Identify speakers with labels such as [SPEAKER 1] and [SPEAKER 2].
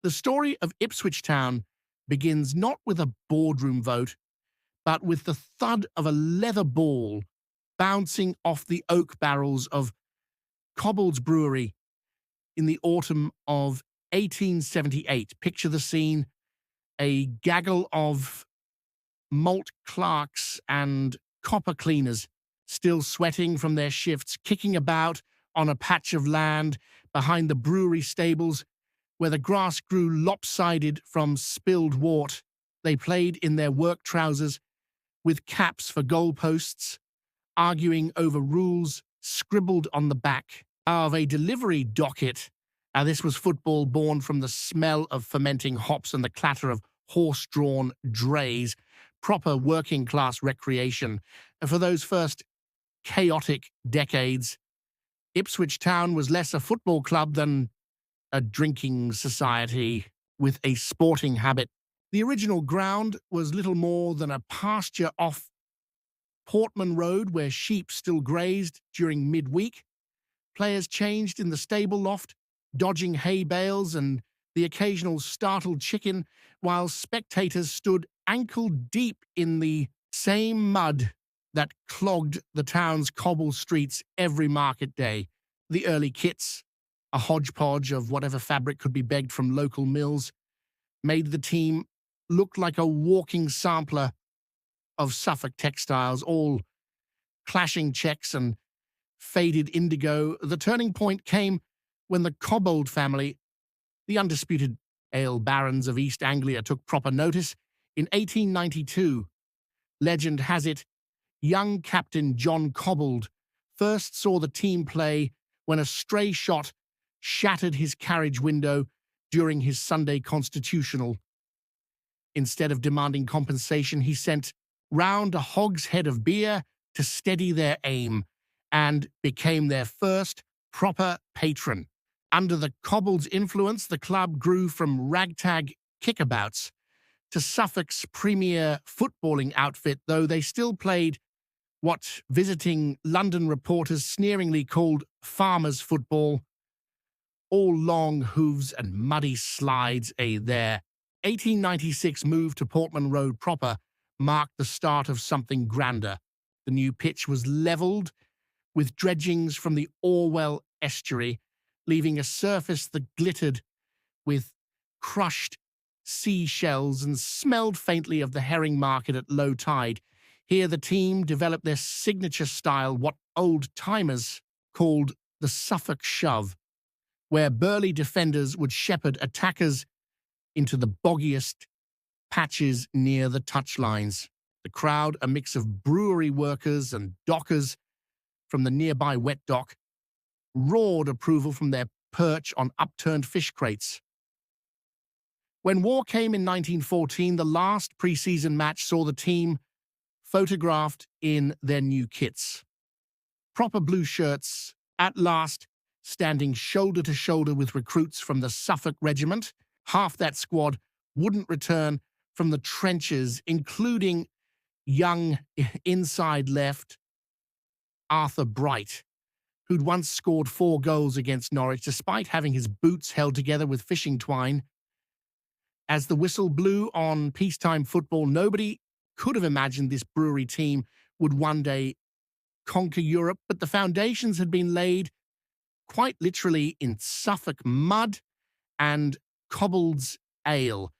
[SPEAKER 1] The story of Ipswich Town begins not with a boardroom vote, but with the thud of a leather ball bouncing off the oak barrels of Cobble's Brewery in the autumn of 1878. Picture the scene: a gaggle of malt clerks and copper cleaners, still sweating from their shifts, kicking about on a patch of land behind the brewery stables where the grass grew lopsided from spilled wort. They played in their work trousers with caps for goalposts, arguing over rules scribbled on the back of a delivery docket. This was football born from the smell of fermenting hops and the clatter of horse-drawn drays, proper working-class recreation. For those first chaotic decades, Ipswich Town was less a football club than a drinking society with a sporting habit. The original ground was little more than a pasture off Portman Road where sheep still grazed during midweek. Players changed in the stable loft, dodging hay bales and the occasional startled chicken, while spectators stood ankle-deep in the same mud that clogged the town's cobble streets every market day. The early kits, a hodgepodge of whatever fabric could be begged from local mills, made the team look like a walking sampler of Suffolk textiles, all clashing checks and faded indigo. The turning point came when the Cobbold family, the undisputed ale barons of East Anglia, took proper notice. In 1892, legend has it, young Captain John Cobbold first saw the team play when a stray shot shattered his carriage window during his Sunday constitutional. Instead of demanding compensation, he sent round a hogshead of beer to steady their aim and became their first proper patron. Under the Cobbold's influence, the club grew from ragtag kickabouts to Suffolk's premier footballing outfit, though they still played what visiting London reporters sneeringly called farmers' football, all long hooves and muddy slides. Their 1896 move to Portman Road proper marked the start of something grander. The new pitch was levelled with dredgings from the Orwell estuary, leaving a surface that glittered with crushed seashells and smelled faintly of the herring market at low tide. Here the team developed their signature style, what old-timers called the Suffolk shove, where burly defenders would shepherd attackers into the boggiest patches near the touchlines. The crowd, a mix of brewery workers and dockers from the nearby wet dock, roared approval from their perch on upturned fish crates. When war came in 1914, the last pre-season match saw the team photographed in their new kits. Proper blue shirts, at last standing shoulder to shoulder with recruits from the Suffolk Regiment. Half that squad wouldn't return from the trenches, including young inside left Arthur Bright, who'd once scored 4 goals against Norwich despite having his boots held together with fishing twine. As the whistle blew on peacetime football, nobody could have imagined this brewery team would one day conquer Europe, but the foundations had been laid quite literally in Suffolk mud and Cobbled's ale.